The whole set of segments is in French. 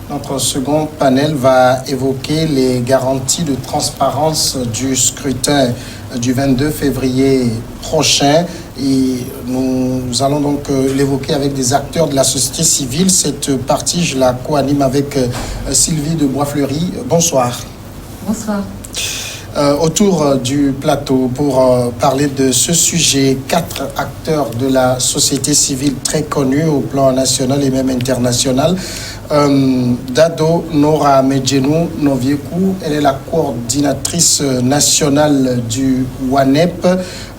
Notre second panel va évoquer les garanties de transparence du scrutin du 22 février prochain. Et nous allons donc l'évoquer avec des acteurs de la société civile. Cette partie, je la co-anime avec Sylvie de Boisfleury. Bonsoir. Bonsoir. Autour du plateau pour parler de ce sujet, 4 acteurs de la société civile très connus au plan national et même international. Dado Nora Medjenou Noviekou, elle est la coordinatrice nationale du WANEP,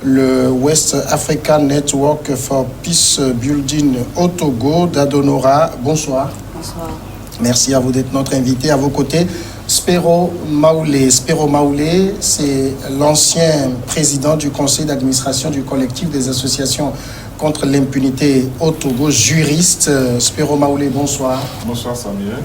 le West African Network for Peace Building au Togo. Dado Nora, bonsoir. Bonsoir. Merci à vous d'être notre invité. À vos côtés, Spero Maoulé. Spero Maoulé, c'est l'ancien président du conseil d'administration du collectif des associations contre l'impunité au Togo, juriste. Spero Maoulé, bonsoir. Bonsoir Samuel.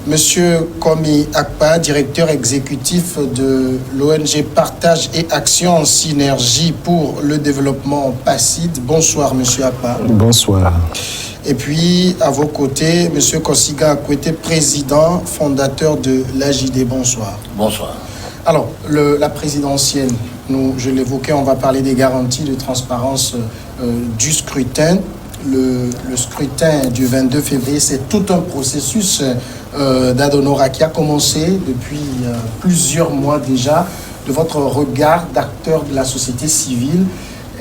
Monsieur Komi Akpa, directeur exécutif de l'ONG Partage et Action en Synergie pour le développement PACID. Bonsoir, monsieur Akpa. Bonsoir. Et puis, à vos côtés, M. Kosiga Akwete, président, fondateur de l'AJD. Bonsoir. Bonsoir. Alors, la présidentielle, je l'évoquais, on va parler des garanties de transparence du scrutin. Le scrutin du 22 février, c'est tout un processus d'Adonora qui a commencé depuis plusieurs mois déjà. De votre regard d'acteur de la société civile,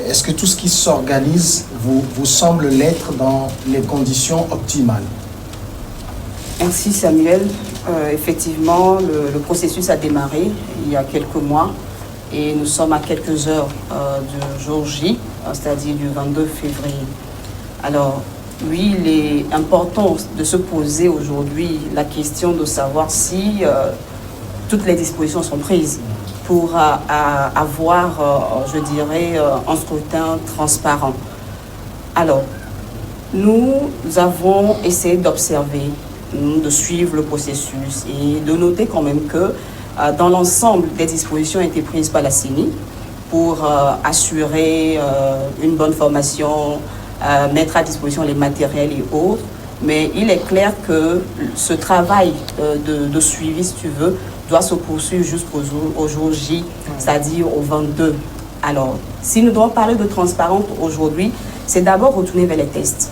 est-ce que tout ce qui s'organise vous semble l'être dans les conditions optimales? Merci Samuel. Effectivement, le processus a démarré il y a quelques mois et nous sommes à quelques heures du jour J, c'est-à-dire du 22 février. Alors, oui, il est important de se poser aujourd'hui la question de savoir si toutes les dispositions sont prises pour avoir, je dirais, un scrutin transparent. Alors, nous avons essayé d'observer, de suivre le processus et de noter quand même que dans l'ensemble des dispositions ont été prises par la CENI pour assurer une bonne formation, mettre à disposition les matériels et autres. Mais il est clair que ce travail de suivi, si tu veux, doit se poursuivre jusqu'au jour J, c'est-à-dire au 22. Alors, si nous devons parler de transparence aujourd'hui, c'est d'abord retourner vers les tests.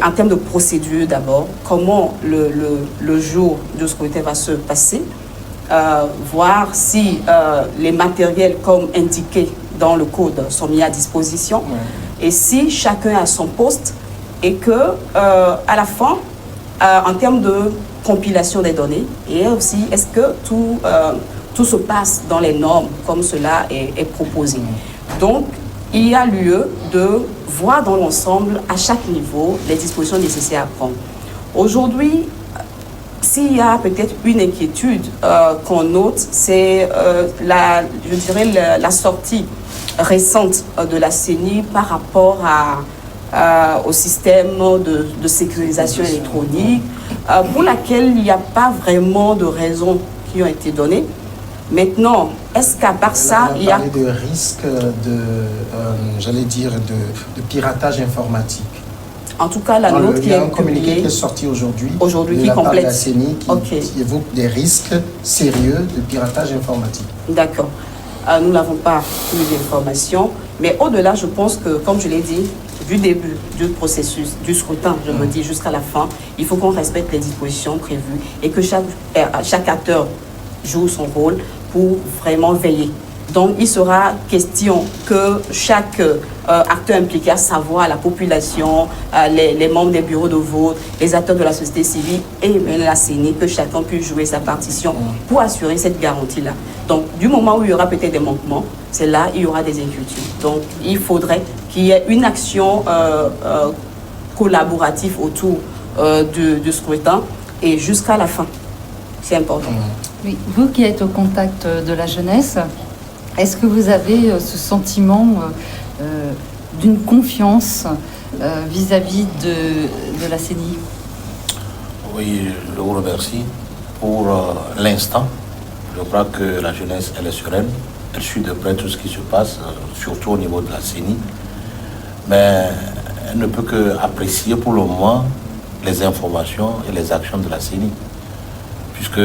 En termes de procédure d'abord, comment le jour du scrutin va se passer, voir si les matériels comme indiqué dans le code sont mis à disposition, et si chacun a son poste, et que à la fin, en termes de compilation des données, et aussi est-ce que tout se passe dans les normes comme cela est proposé. Donc, il y a lieu de voir dans l'ensemble, à chaque niveau, les dispositions nécessaires à prendre. Aujourd'hui, s'il y a peut-être une inquiétude qu'on note, c'est je dirais la sortie récente de la CENI par rapport au système de sécurisation électronique, pour laquelle il n'y a pas vraiment de raisons qui ont été données. Maintenant, est-ce qu'à part ça, il y a... de risques de piratage informatique. En tout cas, la note qui est publiée... Il y a un communiqué qui est sorti aujourd'hui qui complète. De la CENI qui évoque des risques sérieux de piratage informatique. D'accord. Nous n'avons pas eu d'informations. Mais au-delà, je pense que, comme je l'ai dit, du début du processus, du scrutin, je me dis jusqu'à la fin, il faut qu'on respecte les dispositions prévues et que chaque acteur joue son rôle pour vraiment veiller. Donc, il sera question que chaque acteur impliqué, à savoir la population, les membres des bureaux de vote, les acteurs de la société civile et même la CENI, que chacun puisse jouer sa partition pour assurer cette garantie-là. Donc, du moment où il y aura peut-être des manquements, c'est là il y aura des inquiétudes. Donc, il faudrait qu'il y ait une action collaborative autour du scrutin et jusqu'à la fin. C'est important. Oui, vous qui êtes au contact de la jeunesse, est-ce que vous avez ce sentiment d'une confiance vis-à-vis de la CENI? Oui, je vous remercie. Pour l'instant, je crois que la jeunesse, elle est sereine. Elle suit de près tout ce qui se passe, surtout au niveau de la CENI. Mais elle ne peut qu'apprécier pour le moment les informations et les actions de la CENI, puisque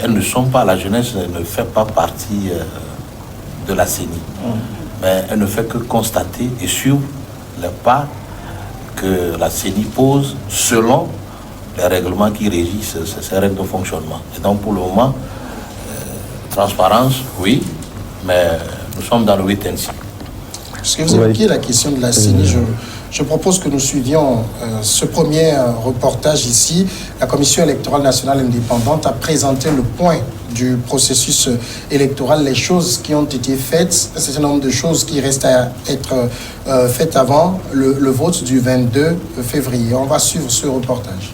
elles ne sont pas, la jeunesse ne fait pas partie de la CENI, mais elle ne fait que constater et suivre les pas que la CENI pose selon les règlements qui régissent ces règles de fonctionnement. Et donc pour le moment, transparence, oui, mais nous sommes dans le wait-and-see. Parce que vous évoquez la question de la CENI, je propose que nous suivions ce premier reportage ici. La Commission électorale nationale indépendante a présenté le point du processus électoral, les choses qui ont été faites, un certain nombre de choses qui restent à être faites avant le vote du 22 février. On va suivre ce reportage.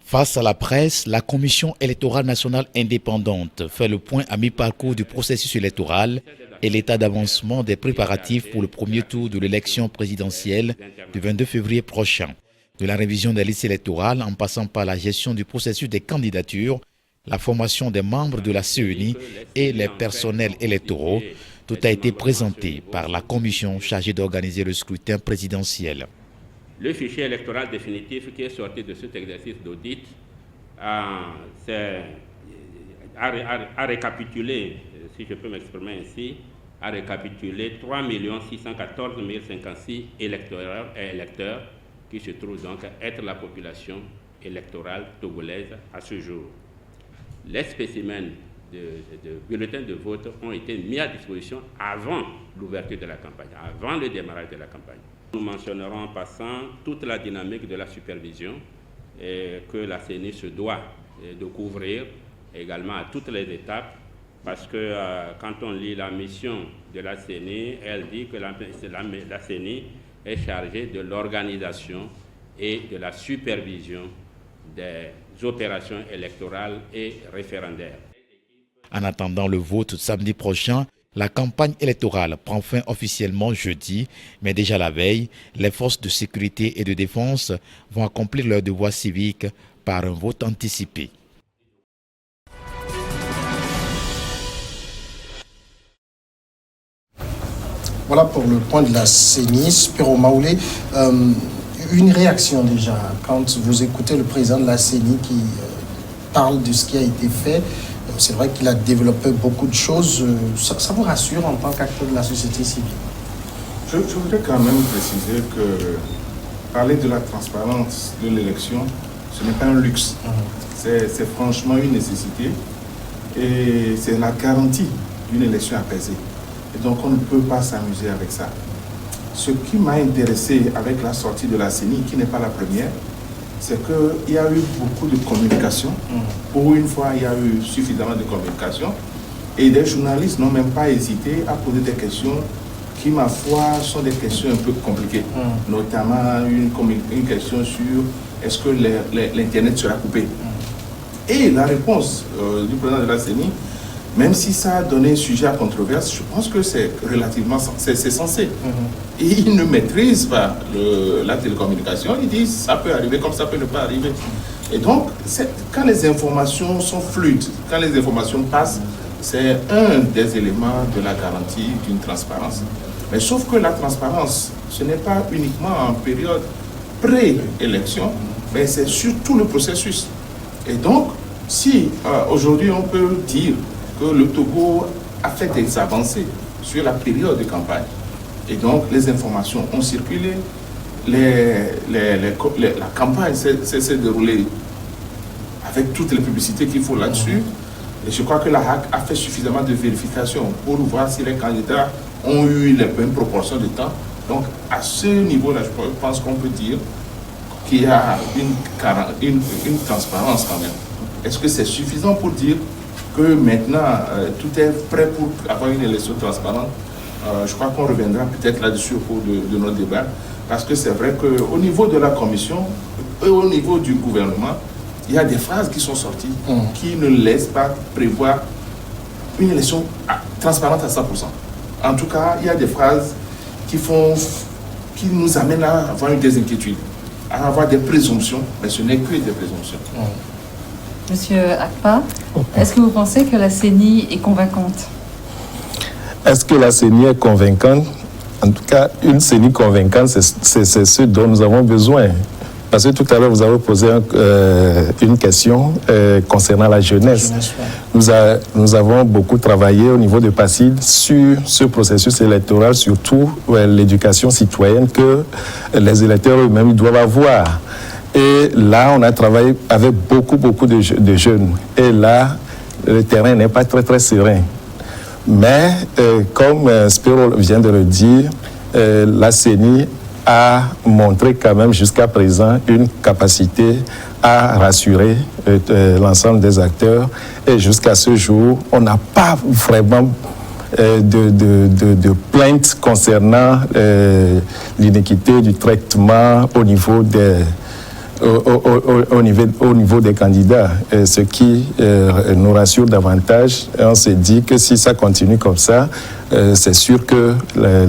Face à la presse, la Commission électorale nationale indépendante fait le point à mi-parcours du processus électoral et l'état d'avancement des préparatifs pour le premier tour de l'élection présidentielle du 22 février prochain. De la révision des listes électorales en passant par la gestion du processus des candidatures, la formation des membres de la CENI et les personnels électoraux, tout a été présenté par la commission chargée d'organiser le scrutin présidentiel. Le fichier électoral définitif qui est sorti de cet exercice d'audit a récapitulé, si je peux m'exprimer ainsi, a récapitulé 3 614 056 électeurs et électeurs qui se trouvent donc être la population électorale togolaise à ce jour. Les spécimens de bulletins de vote ont été mis à disposition avant l'ouverture de la campagne, avant le démarrage de la campagne. Nous mentionnerons en passant toute la dynamique de la supervision que la CENI se doit de couvrir également à toutes les étapes, parce que quand on lit la mission de la CENI, elle dit que la CENI est chargée de l'organisation et de la supervision des opérations électorales et référendaires. En attendant le vote samedi prochain, la campagne électorale prend fin officiellement jeudi, mais déjà la veille, les forces de sécurité et de défense vont accomplir leur devoir civique par un vote anticipé. Voilà pour le point de la CENI. Spiro Maoulé, une réaction déjà quand vous écoutez le président de la CENI qui parle de ce qui a été fait. C'est vrai qu'il a développé beaucoup de choses. Ça vous rassure en tant qu'acteur de la société civile? Je voudrais quand même préciser que parler de la transparence de l'élection, ce n'est pas un luxe. C'est franchement une nécessité et c'est la garantie d'une élection apaisée. Et donc on ne peut pas s'amuser avec ça. Ce qui m'a intéressé avec la sortie de la CENI, qui n'est pas la première, c'est qu'il y a eu beaucoup de communication. Pour une fois, il y a eu suffisamment de communication. Et les journalistes n'ont même pas hésité à poser des questions qui, ma foi, sont des questions un peu compliquées. Notamment une question sur est-ce que l'Internet sera coupé. Et la réponse du président de la CENI, même si ça a donné sujet à controverse, je pense que c'est relativement c'est censé. Et il ne maîtrise pas la télécommunication. Il dit ça peut arriver comme ça peut ne pas arriver. Et donc, quand les informations sont fluides, quand les informations passent, c'est un des éléments de la garantie d'une transparence. Mais sauf que la transparence, ce n'est pas uniquement en période pré-élection, mais c'est sur tout le processus. Et donc, si aujourd'hui on peut dire que le Togo a fait des avancées sur la période de campagne. Et donc, les informations ont circulé, la campagne s'est déroulée avec toutes les publicités qu'il faut là-dessus. Et je crois que la HAC a fait suffisamment de vérifications pour voir si les candidats ont eu les bonnes proportions de temps. Donc, à ce niveau-là, je pense qu'on peut dire qu'il y a une transparence quand même. Est-ce que c'est suffisant pour dire que maintenant, tout est prêt pour avoir une élection transparente? Je crois qu'on reviendra peut-être là-dessus au cours de nos débats, parce que c'est vrai qu'au niveau de la commission et au niveau du gouvernement, il y a des phrases qui sont sorties qui ne laissent pas prévoir une élection transparente à 100%. En tout cas, il y a des phrases qui nous amènent à avoir des inquiétudes, à avoir des présomptions, mais ce n'est que des présomptions. Monsieur Akpa, est-ce que vous pensez que la CENI est convaincante? Est-ce que la CENI est convaincante? En tout cas, une CENI convaincante, c'est ce dont nous avons besoin. parce que tout à l'heure, vous avez posé une question concernant la jeunesse. Nous avons beaucoup travaillé au niveau de PACID sur ce processus électoral, surtout l'éducation citoyenne que les électeurs eux-mêmes doivent avoir. Et là, on a travaillé avec beaucoup de jeunes. Et là, le terrain n'est pas très serein. Mais, comme Spiro vient de le dire, la CENI a montré quand même jusqu'à présent une capacité à rassurer l'ensemble des acteurs. Et jusqu'à ce jour, on n'a pas vraiment de plaintes concernant l'inéquité du traitement au niveau des au niveau des candidats, ce qui nous rassure davantage. Et on s'est dit que si ça continue comme ça, c'est sûr que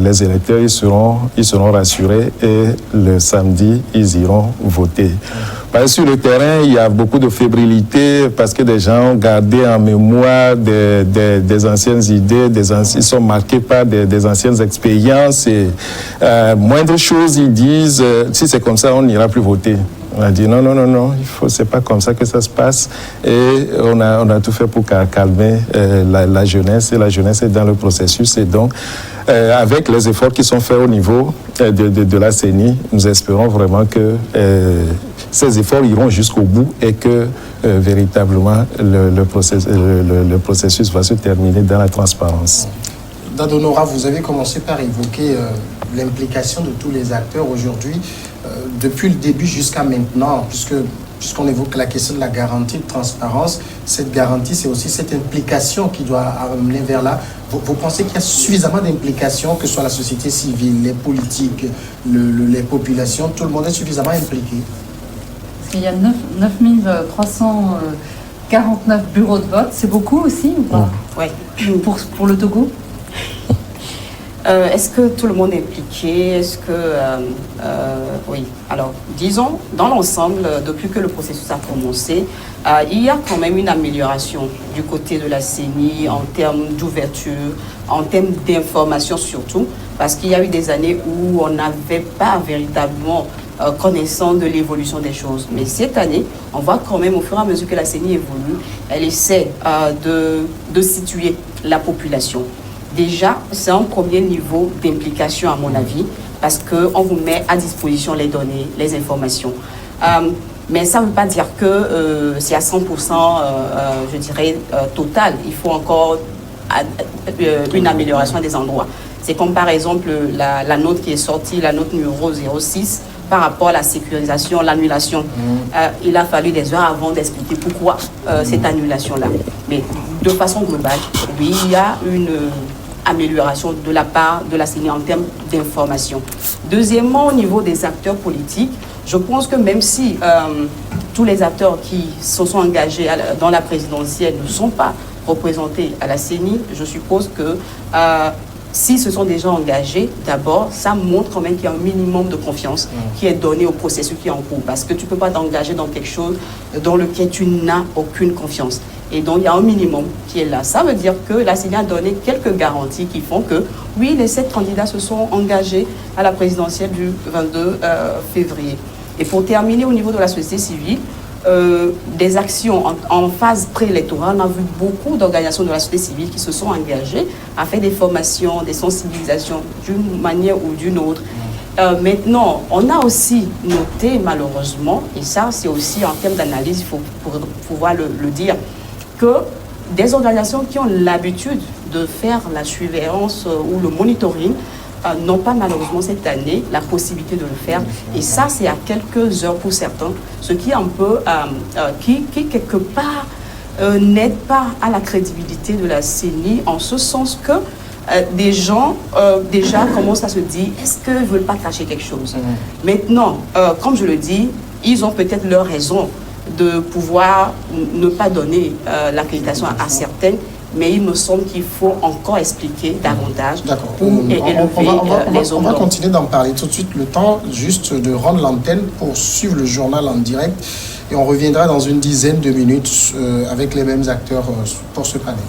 les électeurs ils seront rassurés et le samedi, ils iront voter. Sur le terrain, il y a beaucoup de fébrilité parce que des gens ont gardé en mémoire des anciennes idées, ils sont marqués par des anciennes expériences et moindre chose, ils disent si c'est comme ça, on n'ira plus voter. On a dit non, c'est pas comme ça que ça se passe. Et on a tout fait pour calmer la jeunesse. Et la jeunesse est dans le processus. Et donc, avec les efforts qui sont faits au niveau de la CENI, nous espérons vraiment que ces efforts iront jusqu'au bout et que véritablement le processus va se terminer dans la transparence. Dadonora, vous avez commencé par évoquer l'implication de tous les acteurs aujourd'hui, depuis le début jusqu'à maintenant, puisqu'on évoque la question de la garantie de transparence. Cette garantie, c'est aussi cette implication qui doit amener vers là. Vous pensez qu'il y a suffisamment d'implication, que ce soit la société civile, les politiques, les populations, tout le monde est suffisamment impliqué? Parce qu'il y a 9349 bureaux de vote, c'est beaucoup aussi ou pas? Oui. Pour le Togo? Est-ce que tout le monde est impliqué? Est-ce que... oui. Alors, disons, dans l'ensemble, depuis que le processus a commencé, il y a quand même une amélioration du côté de la CENI en termes d'ouverture, en termes d'information surtout, parce qu'il y a eu des années où on n'avait pas véritablement connaissance de l'évolution des choses. Mais cette année, on voit quand même, au fur et à mesure que la CENI évolue, elle essaie de situer la population. Déjà, c'est un premier niveau d'implication, à mon avis, parce qu'on vous met à disposition les données, les informations. Mais ça ne veut pas dire que c'est à 100%, je dirais, total. Il faut encore une amélioration à des endroits. C'est comme par exemple la note qui est sortie, la note numéro 06, par rapport à la sécurisation, l'annulation. Il a fallu des heures avant d'expliquer pourquoi cette annulation-là. Mais de façon globale, oui, il y a une amélioration de la part de la CENI en termes d'information. Deuxièmement, au niveau des acteurs politiques, je pense que même si tous les acteurs qui se sont engagés dans la présidentielle ne sont pas représentés à la CENI, je suppose que si ce sont des gens engagés, d'abord, ça montre quand même qu'il y a un minimum de confiance qui est donné au processus qui est en cours. Parce que tu ne peux pas t'engager dans quelque chose dans lequel tu n'as aucune confiance. Et donc, il y a un minimum qui est là. Ça veut dire que la CENI a donné quelques garanties qui font que, oui, les 7 candidats se sont engagés à la présidentielle du 22 février. Et pour terminer, au niveau de la société civile, des actions en phase préélectorale, on a vu beaucoup d'organisations de la société civile qui se sont engagées à faire des formations, des sensibilisations d'une manière ou d'une autre. Maintenant, on a aussi noté malheureusement, et ça c'est aussi en termes d'analyse, il faut pouvoir le dire, que des organisations qui ont l'habitude de faire la surveillance ou le monitoring n'ont pas malheureusement cette année la possibilité de le faire. Et ça, c'est à quelques heures pour certains, ce qui est un peu, qui quelque part n'aide pas à la crédibilité de la CENI, en ce sens que des gens déjà commencent à se dire, est-ce qu'ils ne veulent pas cacher quelque chose? Maintenant, comme je le dis, ils ont peut-être leur raison de pouvoir ne pas donner l'accréditation à certaines, mais il me semble qu'il faut encore expliquer davantage pour élever les hommes. On va continuer d'en parler tout de suite. Le temps juste de rendre l'antenne pour suivre le journal en direct. Et on reviendra dans une dizaine de minutes avec les mêmes acteurs pour ce panel.